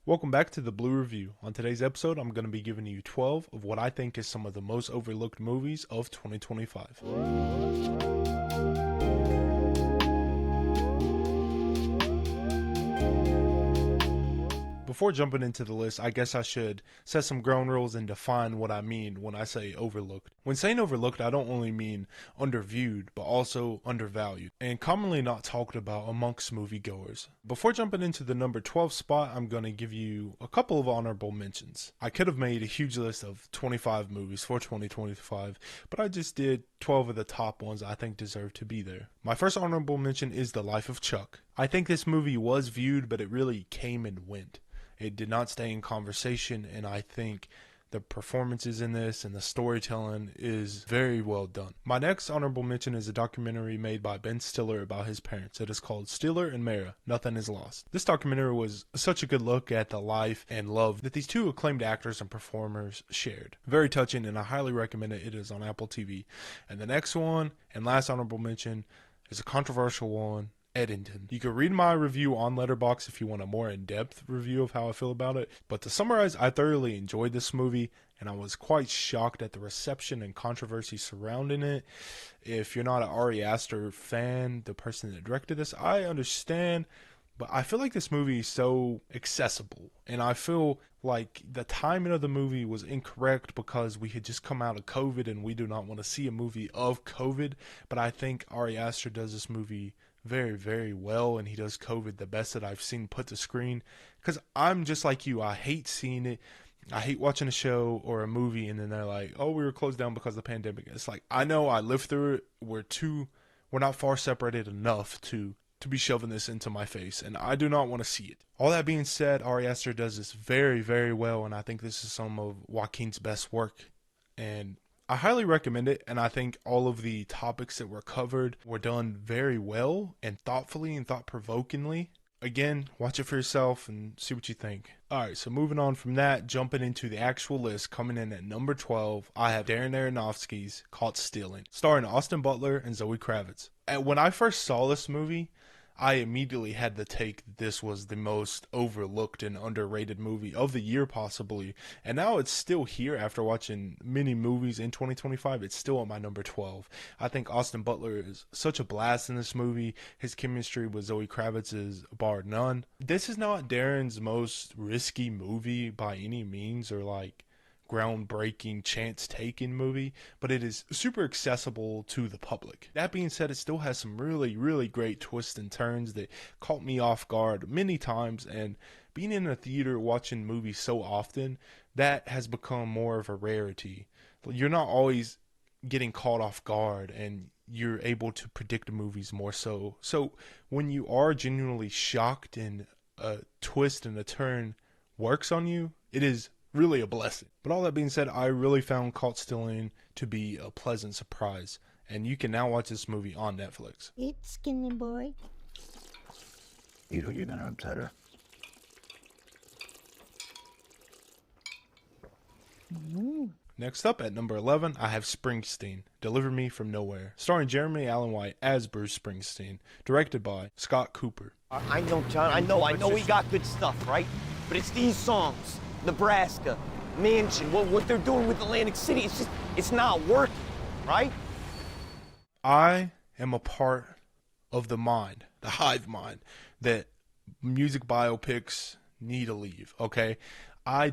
Welcome back to the Blue Review. On today's episode, I'm going to be giving you 12 of what I think is some of the most overlooked movies of 2025. Before jumping into the list, I guess I should set some ground rules and define what I mean when I say overlooked. When saying overlooked, I don't only mean underviewed, but also undervalued, and commonly not talked about amongst moviegoers. Before jumping into the number 12 spot, I'm going to give you a couple of honorable mentions. I could have made a huge list of 25 movies for 2025, but I just did 12 of the top ones I think deserve to be there. My first honorable mention is The Life of Chuck. I think this movie was viewed, but it really came and went. It did not stay in conversation, and I think the performances in this and the storytelling is very well done. My next honorable mention is a documentary made by Ben Stiller about his parents. It is called Stiller and Mara, Nothing is Lost. This documentary was such a good look at the life and love that these two acclaimed actors and performers shared. Very touching, and I highly recommend it. It is on Apple TV. And the next one, and last honorable mention, is a controversial one. Eddington. You can read my review on Letterboxd if you want a more in-depth review of how I feel about it. But to summarize, I thoroughly enjoyed this movie, and I was quite shocked at the reception and controversy surrounding it. If you're not an Ari Aster fan, the person that directed this, I understand. But I feel like this movie is so accessible, and I feel like the timing of the movie was incorrect because we had just come out of COVID, and we do not want to see a movie of COVID. But I think Ari Aster does this movie very, very well, and he does COVID the best that I've seen put to screen, because I'm just like you. I hate seeing it. I hate watching a show or a movie and then they're like, oh, we were closed down because of the pandemic. It's like, I know, I lived through it. We're not far separated enough to be shoving this into my face, and I do not want to see it. All that being said, Ari Aster does this very, very well, and I think this is some of Joaquin's best work, and I highly recommend it, and I think all of the topics that were covered were done very well and thoughtfully and thought-provokingly. Again, watch it for yourself and see what you think. Alright, so moving on from that, jumping into the actual list, coming in at number 12, I have Darren Aronofsky's Caught Stealing, starring Austin Butler and Zoe Kravitz. And when I first saw this movie, I immediately had the take that this was the most overlooked and underrated movie of the year, possibly. And now it's still here after watching many movies in 2025. It's still at my number 12. I think Austin Butler is such a blast in this movie. His chemistry with Zoe Kravitz is bar none. This is not Darren's most risky movie by any means, or like groundbreaking, chance-taking movie, but it is super accessible to the public. That being said, it still has some really, really great twists and turns that caught me off guard many times, and being in a theater watching movies so often, that has become more of a rarity. You're not always getting caught off guard, and you're able to predict movies more so. So when you are genuinely shocked and a twist and a turn works on you, it is really a blessing. But all that being said, I really found Caught Stealing to be a pleasant surprise, and you can now watch this movie on Netflix. It's skinny boy. You know you're gonna upset her. Next up at number 11, I have Springsteen, Deliver Me From Nowhere, starring Jeremy Allen White as Bruce Springsteen, directed by Scott Cooper. I know, John, I know we got good stuff, right? But it's these songs, Nebraska, Mansion, what they're doing with Atlantic City, it's not working, right? I am a part of the mind, the hive mind, that music biopics need to leave, okay? I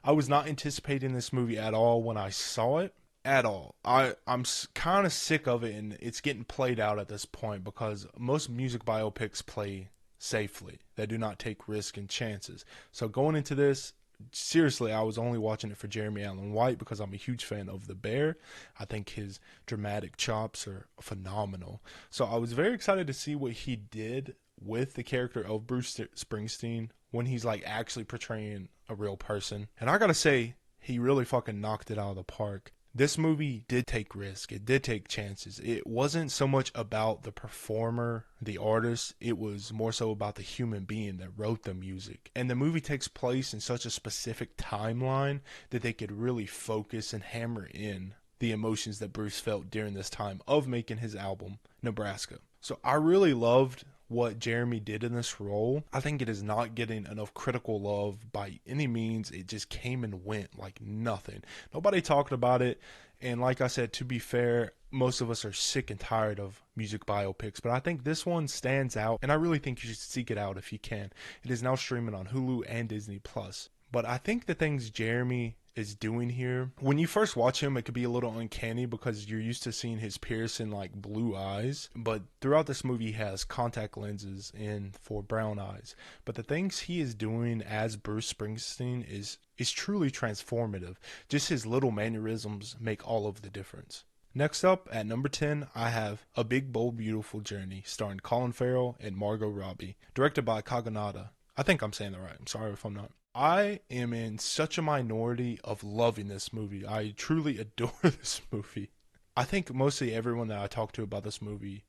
was not anticipating this movie at all when I saw it, at all. I'm kind of sick of it, and it's getting played out at this point because most music biopics play safely. They do not take risks and chances. So going into this, seriously, I was only watching it for Jeremy Allen White because I'm a huge fan of The Bear. I think his dramatic chops are phenomenal. So I was very excited to see what he did with the character of Bruce Springsteen when he's like actually portraying a real person. And I gotta say, he really fucking knocked it out of the park. This movie did take risks. It did take chances. It wasn't so much about the performer, the artist. It was more so about the human being that wrote the music. And the movie takes place in such a specific timeline that they could really focus and hammer in the emotions that Bruce felt during this time of making his album, Nebraska. So I really loved what Jeremy did in this role, I think it is not getting enough critical love by any means. It just came and went like nothing. Nobody talked about it. And like I said, to be fair, most of us are sick and tired of music biopics, but I think this one stands out, and I really think you should seek it out if you can. It is now streaming on Hulu and Disney Plus. But I think the things Jeremy is doing here, when you first watch him, it could be a little uncanny because you're used to seeing his piercing like blue eyes, but throughout this movie he has contact lenses in for brown eyes. But the things he is doing as Bruce Springsteen is truly transformative. Just his little mannerisms make all of the difference. Next up, at number 10, I have A Big Bold Beautiful Journey, starring Colin Farrell and Margot Robbie, directed by Kaganada. I think I'm saying that right. I'm sorry if I'm not. I am in such a minority of loving this movie. I truly adore this movie. I think mostly everyone that I talked to about this movie,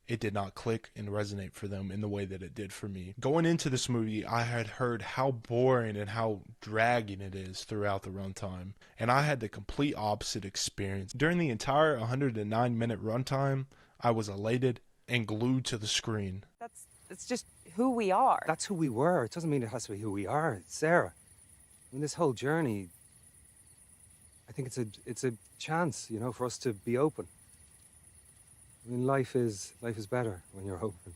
it did not click and resonate for them in the way that it did for me. Going into this movie, I had heard how boring and how dragging it is throughout the runtime, and I had the complete opposite experience. During the entire 109-minute runtime, I was elated and glued to the screen. It's just who we are. That's who we were. It doesn't mean it has to be who we are, Sarah. I mean, this whole journey, I think it's a chance, you know, for us to be open. I mean, life is better when you're open.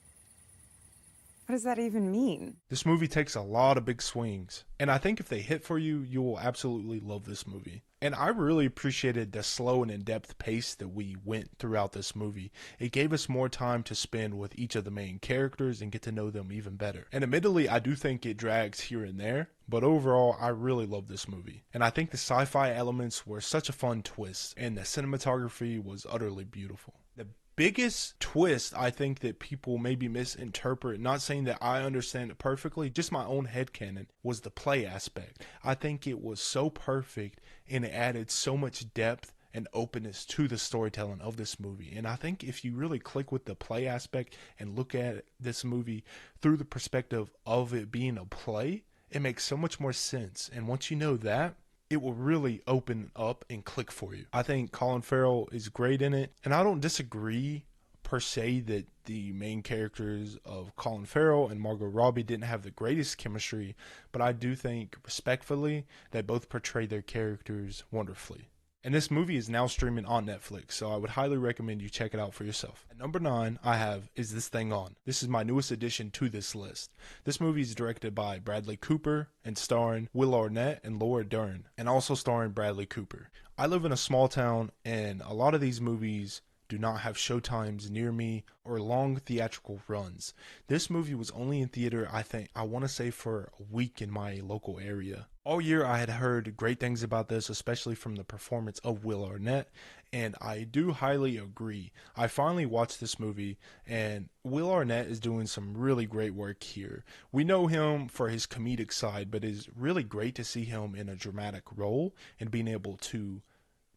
What does that even mean? This movie takes a lot of big swings, and I think if they hit for you, you will absolutely love this movie. And I really appreciated the slow and in-depth pace that we went throughout this movie. It gave us more time to spend with each of the main characters and get to know them even better. And admittedly, I do think it drags here and there, but overall, I really love this movie. And I think the sci-fi elements were such a fun twist, and the cinematography was utterly beautiful. The biggest twist I think that people maybe misinterpret, not saying that I understand it perfectly, just my own headcanon, was the play aspect. I think it was so perfect and it added so much depth and openness to the storytelling of this movie. And I think if you really click with the play aspect and look at this movie through the perspective of it being a play, it makes so much more sense. And once you know that, it will really open up and click for you. I think Colin Farrell is great in it, and I don't disagree per se that the main characters of Colin Farrell and Margot Robbie didn't have the greatest chemistry, but I do think, respectfully, they both portray their characters wonderfully. And this movie is now streaming on Netflix, so I would highly recommend you check it out for yourself. At number 9, I have Is This Thing On? This is my newest addition to this list. This movie is directed by Bradley Cooper and starring Will Arnett and Laura Dern, and also starring Bradley Cooper. I live in a small town, and a lot of these movies do not have showtimes near me or long theatrical runs. This movie was only in theater, I want to say for a week in my local area. All year I had heard great things about this, especially from the performance of Will Arnett, and I do highly agree. I finally watched this movie, and Will Arnett is doing some really great work here. We know him for his comedic side, but it's really great to see him in a dramatic role and being able to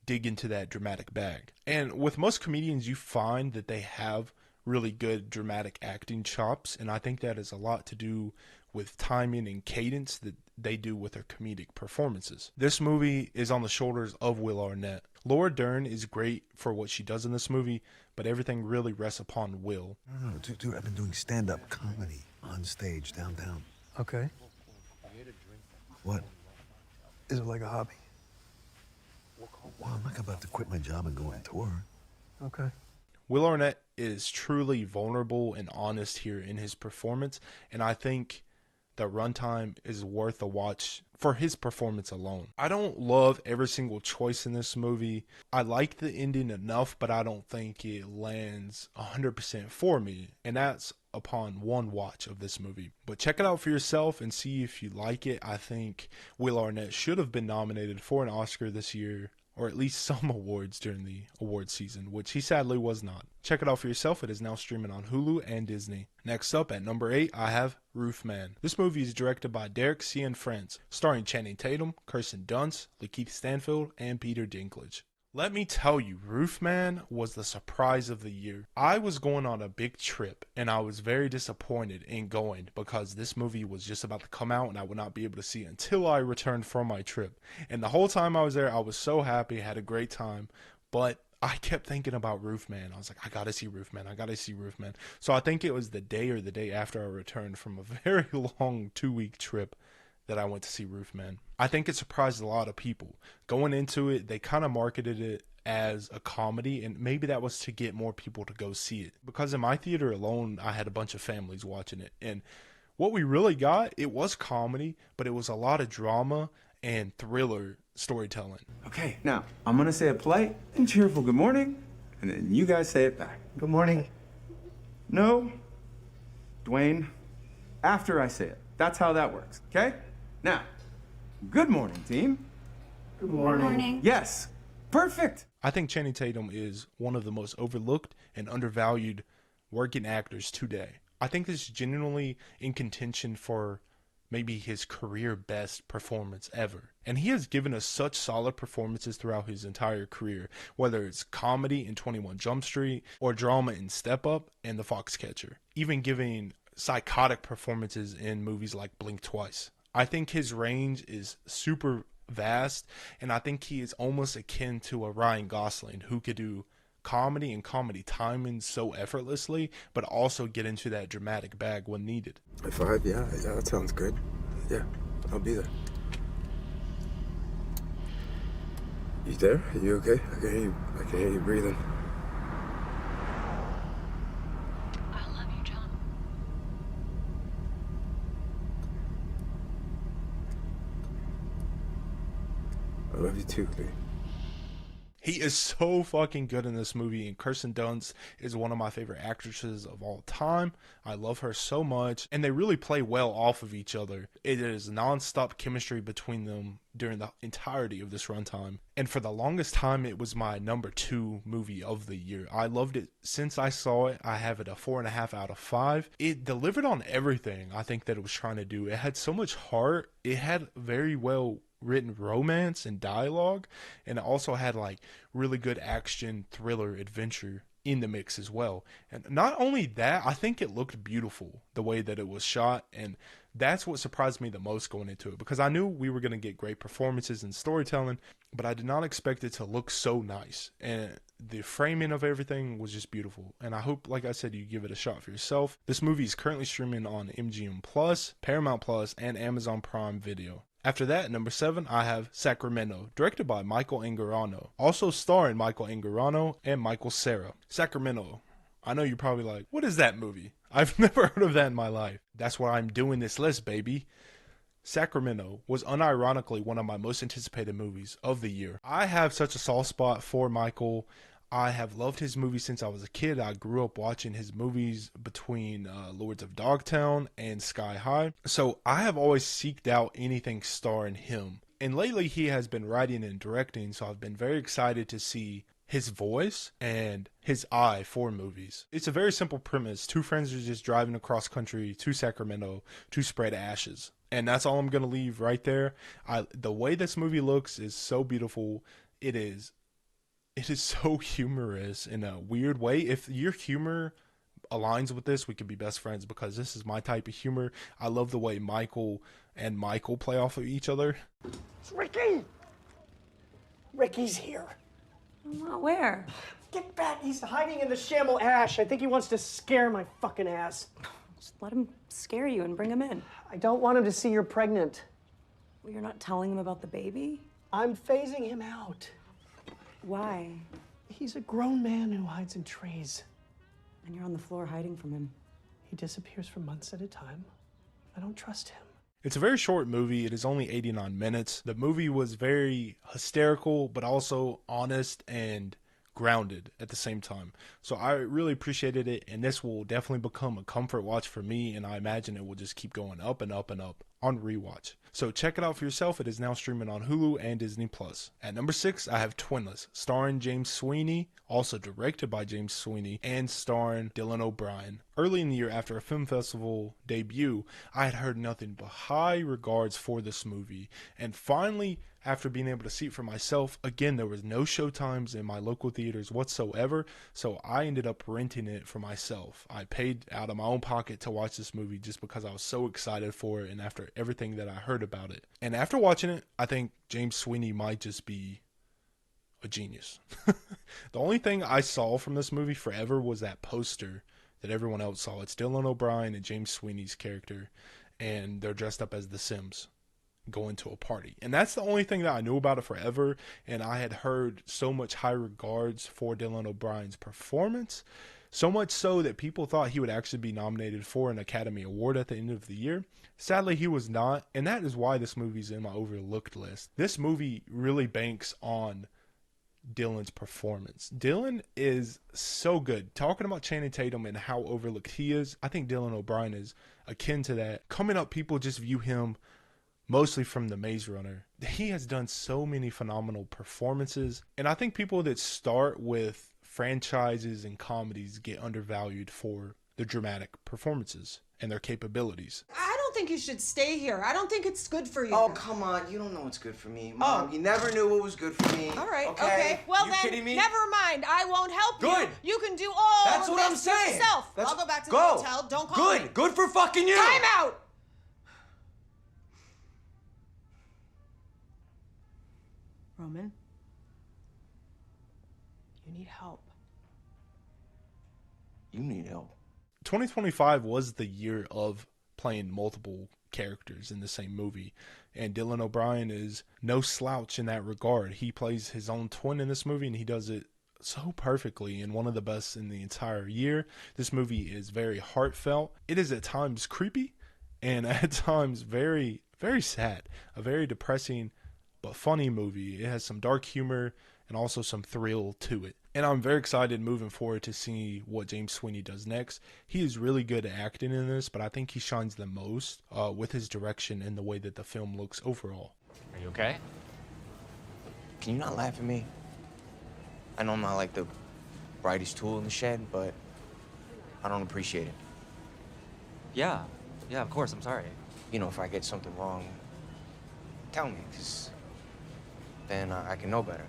dig into that dramatic bag. And with most comedians, you find that they have really good dramatic acting chops, and I think that is a lot to do with timing and cadence that they do with their comedic performances. This movie is on the shoulders of Will Arnett. Laura Dern is great for what she does in this movie, but everything really rests upon Will. No, dude, I've been doing stand-up comedy on stage downtown. Okay. What? Is it like a hobby? Well, I'm not about to quit my job and go on tour. Okay. Will Arnett is truly vulnerable and honest here in his performance, and I think the runtime is worth a watch for his performance alone. I don't love every single choice in this movie. I like the ending enough, but I don't think it lands 100% for me, and that's upon one watch of this movie. But check it out for yourself and see if you like it. I think Will Arnett should have been nominated for an Oscar this year, or at least some awards during the award season, which he sadly was not. Check it out for yourself. It is now streaming on Hulu and Disney. Next up, at number 8, I have Roofman. This movie is directed by Derek Cianfrance, starring Channing Tatum, Kirsten Dunst, Lakeith Stanfield, and Peter Dinklage. Let me tell you, Roofman was the surprise of the year. I was going on a big trip, and I was very disappointed in going because this movie was just about to come out and I would not be able to see it until I returned from my trip. And the whole time I was there, I was so happy, had a great time, but I kept thinking about Roofman. I was like, I gotta see Roofman. I gotta see Roofman. So I think it was the day or the day after I returned from a very long 2-week trip that I went to see Roofman. I think it surprised a lot of people. Going into it, they kind of marketed it as a comedy, and maybe that was to get more people to go see it. Because in my theater alone, I had a bunch of families watching it, and what we really got, it was comedy, but it was a lot of drama and thriller storytelling. Okay, now I'm gonna say a polite and cheerful good morning, and then you guys say it back. Good morning. No, Dwayne, after I say it. That's how that works, okay? Now, good morning, team. Good morning. Yes, perfect. I think Channing Tatum is one of the most overlooked and undervalued working actors today. I think this is genuinely in contention for maybe his career best performance ever. And he has given us such solid performances throughout his entire career, whether it's comedy in 21 Jump Street or drama in Step Up and The Foxcatcher, even giving psychotic performances in movies like Blink Twice. I think his range is super vast, and I think he is almost akin to a Ryan Gosling, who could do comedy and comedy timing so effortlessly, but also get into that dramatic bag when needed. High five, yeah, that sounds good. Yeah, I'll be there. You there? Are you okay? I can hear you breathing. I love you, John. I love you too, babe. He is so fucking good in this movie, and Kirsten Dunst is one of my favorite actresses of all time. I love her so much, and they really play well off of each other. It is non-stop chemistry between them during the entirety of this runtime, and for the longest time, it was my number 2 movie of the year. I loved it since I saw it. I have it a 4.5 out of 5. It delivered on everything I think that it was trying to do. It had so much heart. It had very well written romance and dialogue, and it also had like really good action thriller adventure in the mix as well. And not only that, I think it looked beautiful the way that it was shot, and that's what surprised me the most going into it, because I knew we were going to get great performances and storytelling, but I did not expect it to look so nice, and the framing of everything was just beautiful. And I hope, like I said, you give it a shot for yourself. This movie is currently streaming on MGM Plus, Paramount Plus, and Amazon Prime Video. After that, number 7, I have Sacramento, directed by Michael Angarano, also starring Michael Angarano and Michael Cera. Sacramento. I know you're probably like, what is that movie? I've never heard of that in my life. That's why I'm doing this list, baby. Sacramento was unironically one of my most anticipated movies of the year. I have such a soft spot for Michael. I have loved his movies since I was a kid. I grew up watching his movies between Lords of Dogtown and Sky High. So I have always seeked out anything starring him. And lately he has been writing and directing, so I've been very excited to see his voice and his eye for movies. It's a very simple premise. 2 friends are just driving across country to Sacramento to spread ashes. And that's all I'm going to leave right there. The way this movie looks is so beautiful. It is so humorous in a weird way. If your humor aligns with this, we could be best friends, because this is my type of humor. I love the way Michael and Michael play off of each other. It's Ricky! Ricky's here. Well, where? Get back! He's hiding in the shamble ash. I think he wants to scare my fucking ass. Just let him scare you and bring him in. I don't want him to see you're pregnant. Well, you're not telling him about the baby? I'm phasing him out. Why? He's a grown man who hides in trees. And you're on the floor hiding from him. He disappears for months at a time. I don't trust him. It's a very short movie. It is only 89 minutes. The movie was very hysterical, but also honest and grounded at the same time. So I really appreciated it, and this will definitely become a comfort watch for me, and I imagine it will just keep going up and up and up on rewatch. So check it out for yourself. It is now streaming on Hulu and Disney Plus. At number 6, I have Twinless, starring James Sweeney, also directed by James Sweeney, and starring Dylan O'Brien. Early in the year, after a film festival debut, I had heard nothing but high regards for this movie, and finally, after being able to see it for myself, again, there was no showtimes in my local theaters whatsoever, so I ended up renting it for myself. I paid out of my own pocket to watch this movie just because I was so excited for it, and after everything that I heard about it. And after watching it, I think James Sweeney might just be a genius. The only thing I saw from this movie forever was that poster that everyone else saw. It's Dylan O'Brien and James Sweeney's character, and they're dressed up as the Sims going to a party. And that's the only thing that I knew about it forever, and I had heard so much high regards for Dylan O'Brien's performance, so much so that people thought he would actually be nominated for an Academy Award at the end of the year. Sadly, he was not, and that is why this movie's in my overlooked list. This movie really banks on Dylan's performance. Dylan is so good. Talking about Channing Tatum and how overlooked he is, I think Dylan O'Brien is akin to that. Coming up, people just view him mostly from The Maze Runner. He has done so many phenomenal performances, and I think people that start with franchises and comedies get undervalued for their dramatic performances and their capabilities. I don't think you should stay here. I don't think it's good for you. Oh, come on. You don't know what's good for me. Mom, you never knew what was good for me. All right, okay. Well, you then, kidding me? never mind. I won't help Good. you. You can do all That's of what I'm this saying. yourself. I'll go back to the hotel. Don't call me. Good for fucking you. Time out! Roman, you need help. You need help. 2025 was the year of playing multiple characters in the same movie, and Dylan O'Brien is no slouch in that regard. He plays his own twin in this movie, and he does it so perfectly, and one of the best in the entire year. This movie is very heartfelt. It is at times creepy, and at times very, very sad. A very depressing but funny movie. It has some dark humor and also some thrill to it. And I'm very excited moving forward to see what James Sweeney does next. He is really good at acting in this, but I think he shines the most with his direction and the way that the film looks overall. Are you okay? Can you not laugh at me? I know I'm not like the brightest tool in the shed, but I don't appreciate it. Yeah, of course, I'm sorry. You know, if I get something wrong, tell me, because then I can know better.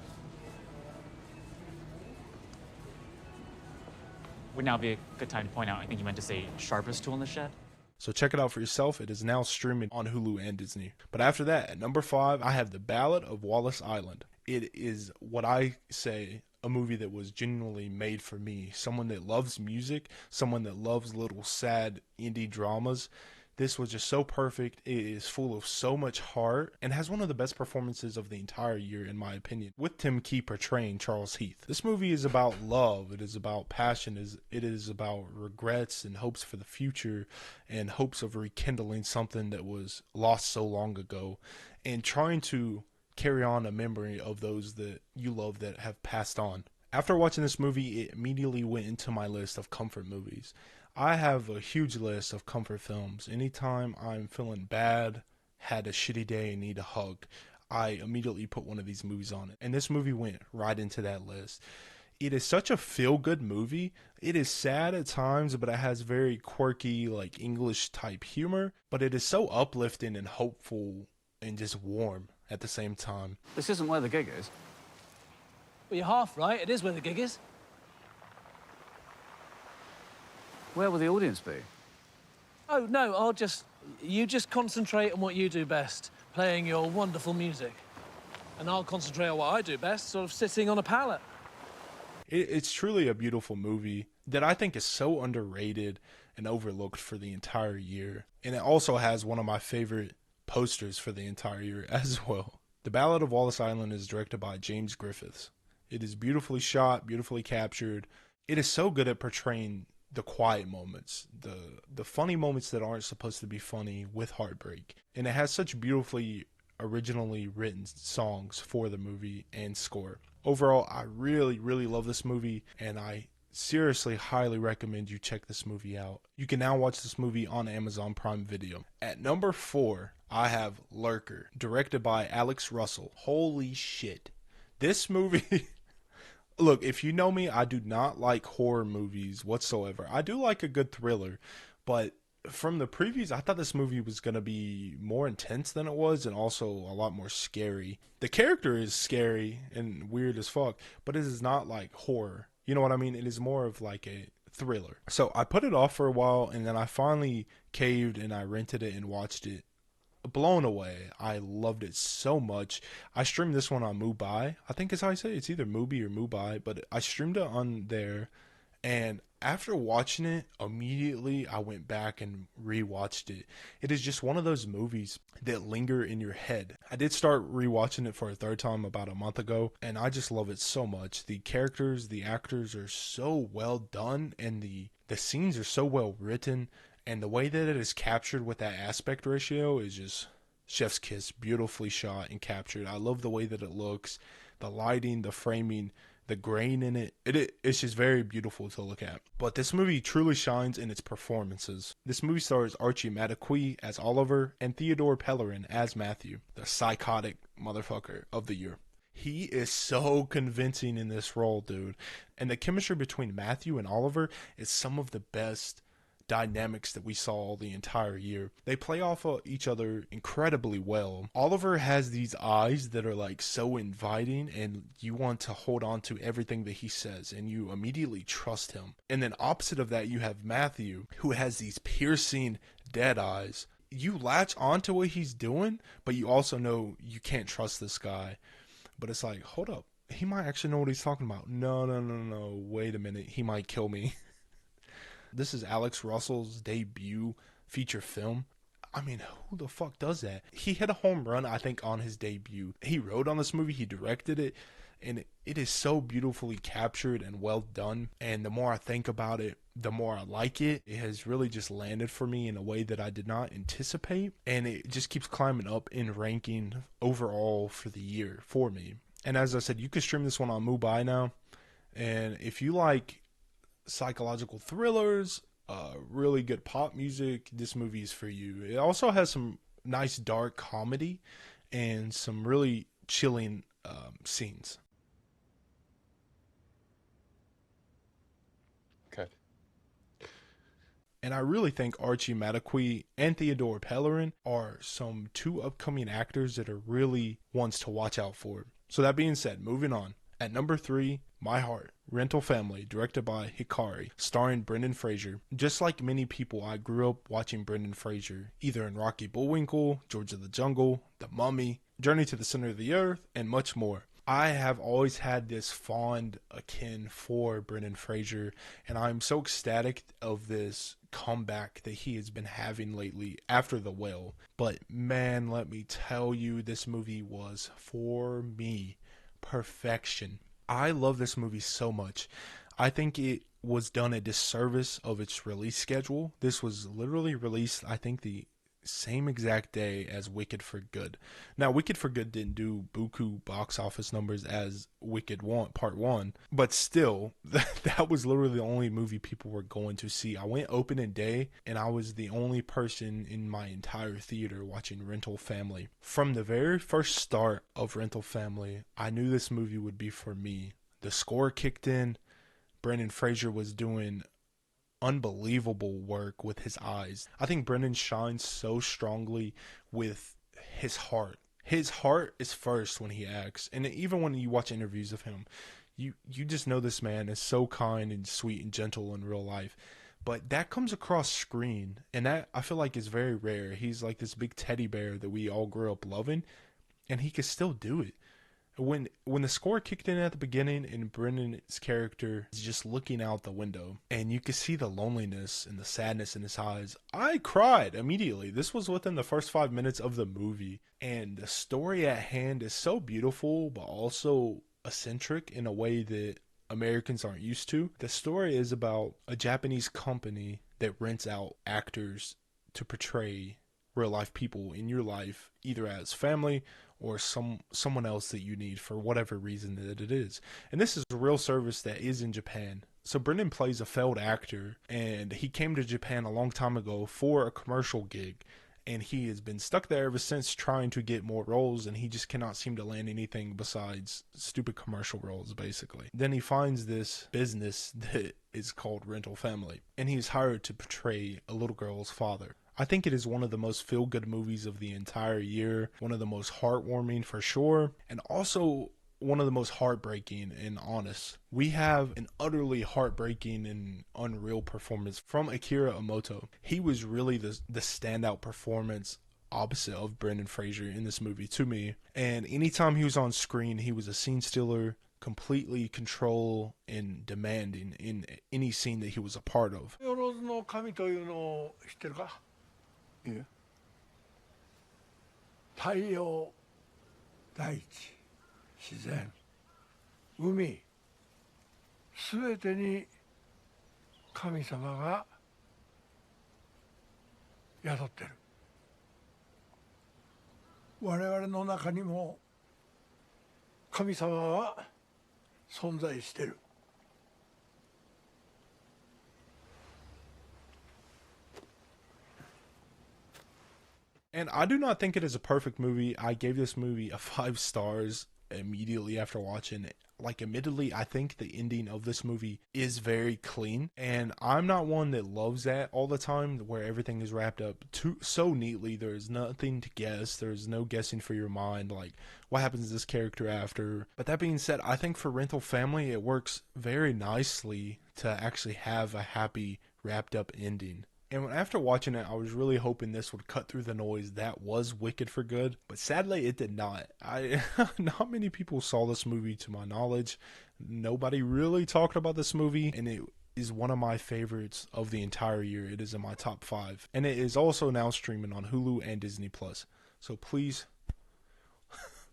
Would now be a good time to point out, I think you meant to say sharpest tool in the shed? So check it out for yourself. It is now streaming on Hulu and Disney. But after that, at number 5, I have The Ballad of Wallace Island. It is what I say a movie that was genuinely made for me. Someone that loves music, someone that loves little sad indie dramas. This was just so perfect. It is full of so much heart and has one of the best performances of the entire year, in my opinion, with Tim Key portraying Charles Heath. This movie is about love. It is about passion. It is about regrets and hopes for the future and hopes of rekindling something that was lost so long ago and trying to carry on a memory of those that you love that have passed on. After watching this movie, it immediately went into my list of comfort movies. I have a huge list of comfort films. Anytime I'm feeling bad, had a shitty day, and need a hug, I immediately put one of these movies on it. And this movie went right into that list. It is such a feel-good movie. It is sad at times, but it has very quirky, like English type humor. But it is so uplifting and hopeful and just warm at the same time. This isn't where the gig is. Well, you're half right. It is where the gig is. Where will the audience be? Oh, no, you just concentrate on what you do best, playing your wonderful music. And I'll concentrate on what I do best, sort of sitting on a pallet. It's truly a beautiful movie that I think is so underrated and overlooked for the entire year. And it also has one of my favorite posters for the entire year as well. The Ballad of Wallace Island is directed by James Griffiths. It is beautifully shot, beautifully captured. It is so good at portraying the quiet moments, the funny moments that aren't supposed to be funny with heartbreak. And it has such beautifully originally written songs for the movie and score. Overall, I really, really love this movie, and I seriously highly recommend you check this movie out. You can now watch this movie on Amazon Prime Video. At number 4, I have Lurker, directed by Alex Russell. Holy shit. This movie... Look, if you know me, I do not like horror movies whatsoever. I do like a good thriller, but from the previews, I thought this movie was going to be more intense than it was and also a lot more scary. The character is scary and weird as fuck, but it is not like horror. You know what I mean? It is more of like a thriller. So I put it off for a while, and then I finally caved and I rented it and watched it blown away. I loved it so much. I streamed this one on MUBI. I think is how I say it. It's either MUBI or MUBI, but I streamed it on there. And after watching it, immediately I went back and rewatched it. It is just one of those movies that linger in your head. I did start rewatching it for a third time about a month ago, and I just love it so much. The characters, the actors are so well done, and the scenes are so well written, and the way that it is captured with that aspect ratio is just chef's kiss, beautifully shot and captured. I love the way that it looks, the lighting, the framing, the grain in it. It's just very beautiful to look at. But this movie truly shines in its performances. This movie stars Archie Madekwe as Oliver and Theodore Pellerin as Matthew, the psychotic motherfucker of the year. He is so convincing in this role, dude. And the chemistry between Matthew and Oliver is some of the best dynamics that we saw the entire year. They play off of each other incredibly well. Oliver has these eyes that are like so inviting, and you want to hold on to everything that he says, and you immediately trust him. And then opposite of that, you have Matthew, who has these piercing dead eyes. You latch onto what he's doing, but you also know you can't trust this guy. But it's like, hold up, he might actually know what he's talking about. No, wait a minute, he might kill me. This is Alex Russell's debut feature film. I mean, who the fuck does that? He hit a home run, I think, on his debut. He wrote on this movie, he directed it, and it is so beautifully captured and well done. And the more I think about it, the more I like it. It has really just landed for me in a way that I did not anticipate, and it just keeps climbing up in ranking overall for the year for me. And as I said, you can stream this one on MUBI now, and if you like psychological thrillers, really good pop music, this movie is for you. It also has some nice dark comedy and some really chilling scenes. Okay. And I really think Archie Madekwe and Theodore Pellerin are some two upcoming actors that are really ones to watch out for. So that being said, moving on. At number 3, My Heart, Rental Family, directed by Hikari, starring Brendan Fraser. Just like many people, I grew up watching Brendan Fraser, either in Rocky Bullwinkle, George of the Jungle, The Mummy, Journey to the Center of the Earth, and much more. I have always had this fond akin for Brendan Fraser, and I'm so ecstatic of this comeback that he has been having lately after The Whale. But man, let me tell you, this movie was, for me, perfection. I love this movie so much. I think it was done a disservice of its release schedule. This was literally released, I think, the same exact day as Wicked for Good. Now, Wicked for Good didn't do buku box office numbers as Wicked Part 1, but still, that was literally the only movie people were going to see. I went opening day, and I was the only person in my entire theater watching Rental Family. From the very first start of Rental Family, I knew this movie would be for me. The score kicked in. Brendan Fraser was doing unbelievable work with his eyes. I think Brendan shines so strongly with his heart. His heart is first when he acts, and even when you watch interviews of him, you just know this man is so kind and sweet and gentle in real life. But that comes across screen, and that I feel like is very rare. He's like this big teddy bear that we all grew up loving, and he can still do it. When the score kicked in at the beginning and Brendan's character is just looking out the window and you could see the loneliness and the sadness in his eyes, I cried immediately. This was within the first 5 minutes of the movie, and the story at hand is so beautiful but also eccentric in a way that Americans aren't used to. The story is about a Japanese company that rents out actors to portray real life people in your life, either as family or someone else that you need for whatever reason that it is. And this is a real service that is in Japan. So Brendan plays a failed actor, and he came to Japan a long time ago for a commercial gig, and he has been stuck there ever since trying to get more roles, and he just cannot seem to land anything besides stupid commercial roles, basically. Then he finds this business that is called Rental Family, and he's hired to portray a little girl's father. I think it is one of the most feel-good movies of the entire year, one of the most heartwarming for sure, and also one of the most heartbreaking and honest. We have an utterly heartbreaking and unreal performance from Akira Emoto. He was really the standout performance opposite of Brendan Fraser in this movie to me. And anytime he was on screen, he was a scene stealer, completely control and demanding in any scene that he was a part of. よろずの神というのを知ってるか？いえ。太陽、大地、自然、海、すべてに神様が宿ってる。我々の中にも神様は存在してる。And I do not think it is a perfect movie. I gave this movie a 5 stars immediately after watching it. Like, admittedly, I think the ending of this movie is very clean, and I'm not one that loves that all the time, where everything is wrapped up so neatly. There's nothing to guess. There's no guessing for your mind, like, what happens to this character after. But that being said, I think for Rental Family, it works very nicely to actually have a happy, wrapped up ending. And after watching it, I was really hoping this would cut through the noise that was Wicked for good, but sadly it did not. Not many people saw this movie to my knowledge. Nobody really talked about this movie, and it is one of my favorites of the entire year. It is in my top 5, and it is also now streaming on Hulu and Disney Plus. So please,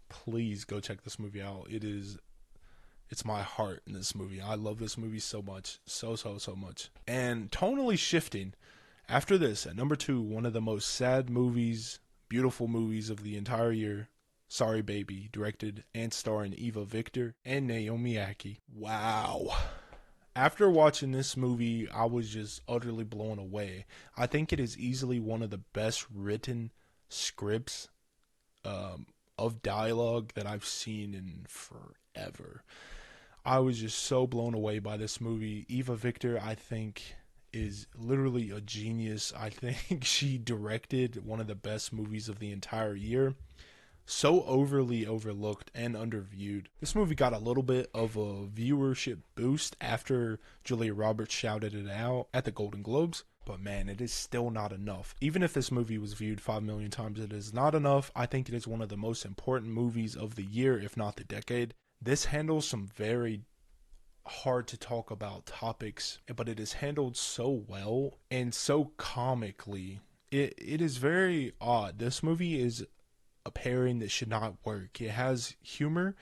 please go check this movie out. It's my heart in this movie. I love this movie so much, so much. And tonally shifting. After this, at number 2, one of the most sad movies, beautiful movies of the entire year, Sorry Baby, directed and starring Eva Victor and Naomi Ackie. Wow. After watching this movie, I was just utterly blown away. I think it is easily one of the best written scripts of dialogue that I've seen in forever. I was just so blown away by this movie. Eva Victor, I think, is literally a genius. I think she directed one of the best movies of the entire year. So overly overlooked and underviewed. This movie got a little bit of a viewership boost after Julia Roberts shouted it out at the Golden Globes. But man, it is still not enough. Even if this movie was viewed 5 million times, it is not enough. I think it is one of the most important movies of the year, if not the decade. This handles some very hard to talk about topics, but it is handled so well and so comically. It is very odd. This movie is a pairing that should not work. It has humor,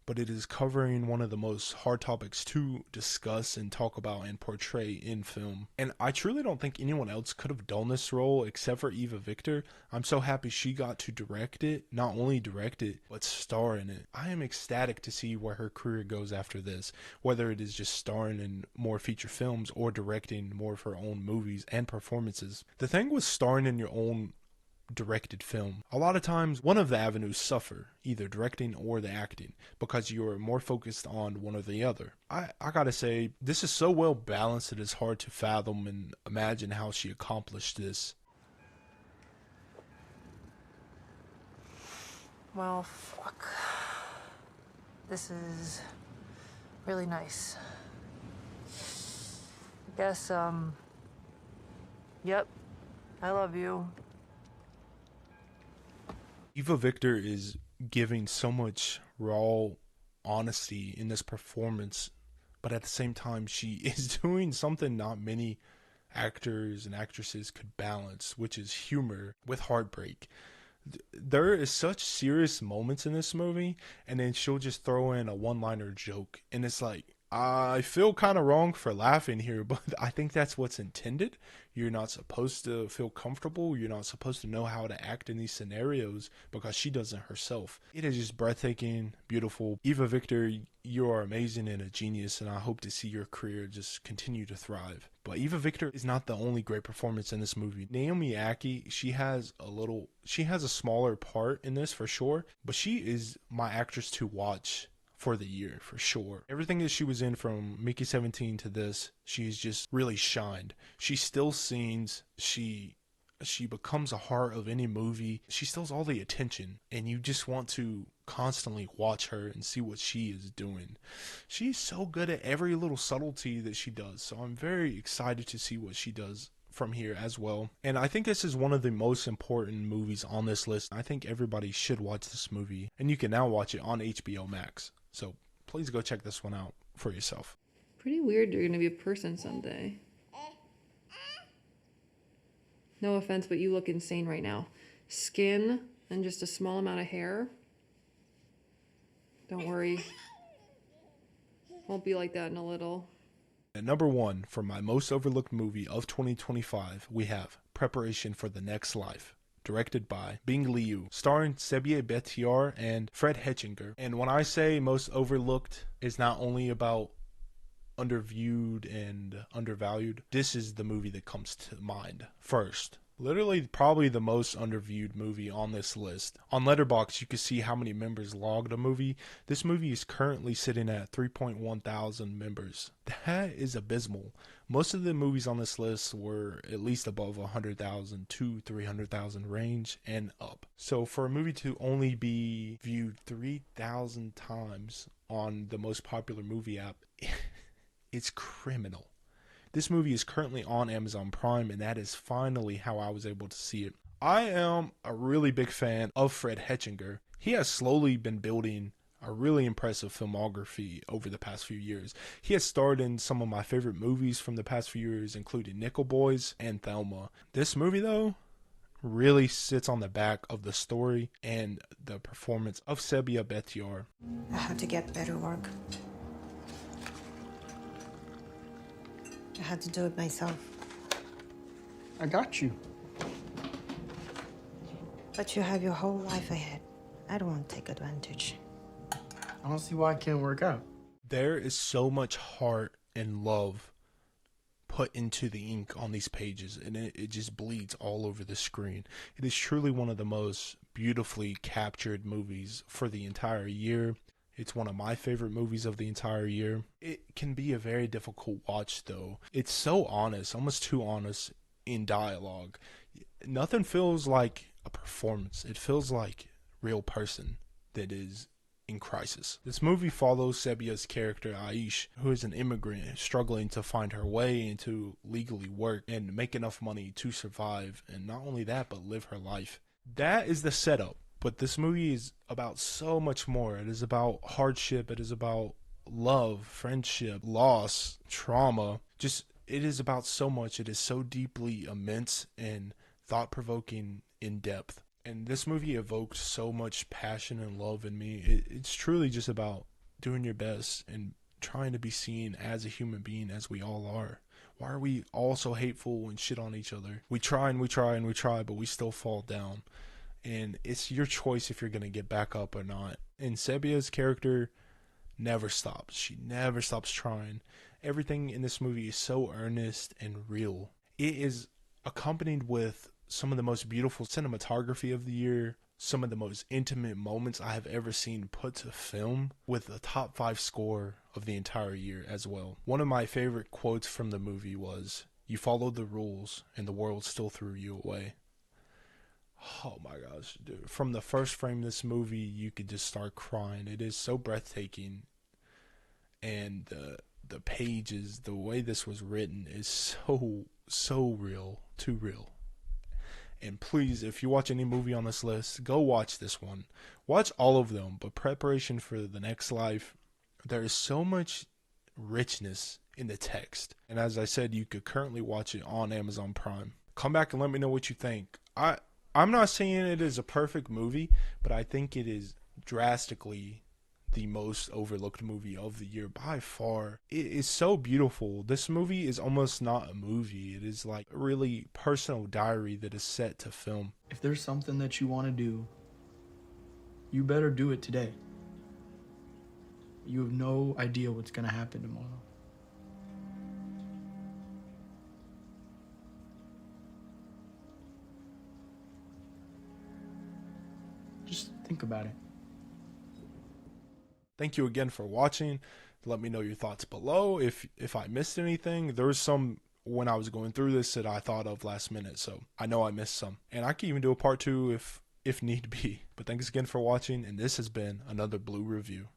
but it is covering one of the most hard topics to discuss and talk about and portray in film. And I truly don't think anyone else could have done this role except for Eva Victor. I'm so happy she got to direct it, not only direct it, but star in it. I am ecstatic to see where her career goes after this, whether it is just starring in more feature films or directing more of her own movies and performances. The thing with starring in your own directed film, a lot of times one of the avenues suffer, either directing or the acting, because you're more focused on one or the other. I gotta say, this is so well balanced it is hard to fathom and imagine how she accomplished this. Well, fuck. This is really nice. I guess, yep, I love you. Eva Victor is giving so much raw honesty in this performance, but at the same time, she is doing something not many actors and actresses could balance, which is humor with heartbreak. There is such serious moments in this movie, and then she'll just throw in a one-liner joke, and it's like, I feel kind of wrong for laughing here, but I think that's what's intended. You're not supposed to feel comfortable. You're not supposed to know how to act in these scenarios because she doesn't herself. It is just breathtaking, beautiful. Eva Victor, you are amazing and a genius, and I hope to see your career just continue to thrive. But Eva Victor is not the only great performance in this movie. Naomi Ackie, she has a smaller part in this for sure, but she is my actress to watch for the year for sure. Everything that she was in from Mickey 17 to this, she's just really shined. She still sings, she becomes a heart of any movie. She steals all the attention, and you just want to constantly watch her and see what she is doing. She's so good at every little subtlety that she does, so I'm very excited to see what she does from here as well. And I think this is one of the most important movies on this list. I think everybody should watch this movie, and you can now watch it on HBO Max. So please go check this one out for yourself. Pretty weird you're gonna be a person someday. No offense, but you look insane right now. Skin and just a small amount of hair. Don't worry. Won't be like that in a little. At number 1, for my most overlooked movie of 2025, we have Preparation for the Next Life, directed by Bing Liu, starring Sebia Betiar and Fred Hetchinger. And when I say most overlooked, is not only about underviewed and undervalued. This is the movie that comes to mind first. Literally probably the most underviewed movie on this list. On Letterboxd, you can see how many members logged a movie. This movie is currently sitting at 3.1 thousand members. That is abysmal. Most of the movies on this list were at least above 100,000 to 300,000 range and up. So for a movie to only be viewed 3,000 times on the most popular movie app, it's criminal. This movie is currently on Amazon Prime, and that is finally how I was able to see it. I am a really big fan of Fred Hetchinger. He has slowly been building a really impressive filmography over the past few years. He has starred in some of my favorite movies from the past few years, including Nickel Boys and Thelma. This movie, though, really sits on the back of the story and the performance of Sebia Betiar. I have to get better work. I had to do it myself. I got you. But you have your whole life ahead. I don't want to take advantage. I don't see why it can't work out. There is so much heart and love put into the ink on these pages, and it just bleeds all over the screen. It is truly one of the most beautifully captured movies for the entire year. It's one of my favorite movies of the entire year. It can be a very difficult watch, though. It's so honest, almost too honest in dialogue. Nothing feels like a performance. It feels like a real person that is in crisis. This movie follows Sebia's character Aish, who is an immigrant struggling to find her way and to legally work and make enough money to survive, and not only that, but live her life. That is the setup. But this movie is about so much more. It is about hardship. It is about love, friendship, loss, trauma. It is about so much. It is so deeply immense and thought-provoking in depth. And this movie evoked so much passion and love in me. It's truly just about doing your best and trying to be seen as a human being as we all are. Why are we all so hateful and shit on each other? We try and we try and we try, but we still fall down. And it's your choice if you're going to get back up or not. And Sebia's character never stops. She never stops trying. Everything in this movie is so earnest and real. It is accompanied with some of the most beautiful cinematography of the year, some of the most intimate moments I have ever seen put to film, with a top 5 score of the entire year as well. One of my favorite quotes from the movie was, "You followed the rules and the world still threw you away." Oh my gosh, dude. From the first frame of this movie, you could just start crying. It is so breathtaking. And the pages, the way this was written is so real. Too real. And please, if you watch any movie on this list, go watch this one. Watch all of them, but Preparation for the Next Life, there is so much richness in the text. And as I said, you could currently watch it on Amazon Prime. Come back and let me know what you think. I'm not saying it is a perfect movie, but I think it is drastically the most overlooked movie of the year by far. It is so beautiful. This movie is almost not a movie. It is like a really personal diary that is set to film. If there's something that you want to do, you better do it today. You have no idea what's going to happen tomorrow. Just think about it. Thank you again for watching. Let me know your thoughts below. If I missed anything, there was some when I was going through this that I thought of last minute, so I know I missed some. And I can even do a part 2 if need be. But thanks again for watching, and this has been another Blue Review.